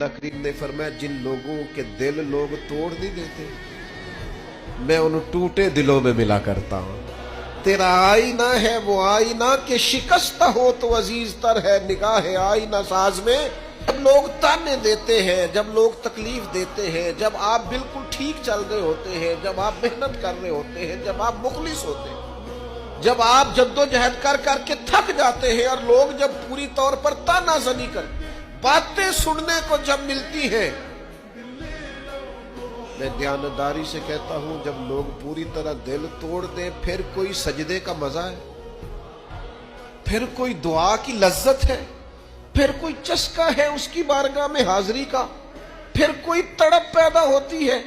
करीम ने फरमाया, जिन लोगों के दिल लोग तोड़ नहीं देते, मैं उन टूटे दिलों में मिला करता हूं। तेरा आईना है वो आईना के शिकस्त हो तो अजीज तर है निगाह आईना साज में। जब लोग ताने देते हैं, जब लोग तकलीफ देते हैं, जब आप बिल्कुल ठीक चल रहे होते हैं, जब आप मेहनत कर रहे होते हैं, जब आप मुखलिस होते हैं, जब आप जद्दोजहद कर करके थक जाते हैं और लोग जब पूरी तौर पर तानाजनी कर बातें सुनने को जब मिलती है, मैं दयानतदारी से कहता हूं, जब लोग पूरी तरह दिल तोड़ दें, फिर कोई सजदे का मजा है, फिर कोई दुआ की लज्जत है, फिर कोई चस्का है उसकी बारगाह में हाजिरी का, फिर कोई तड़प पैदा होती है।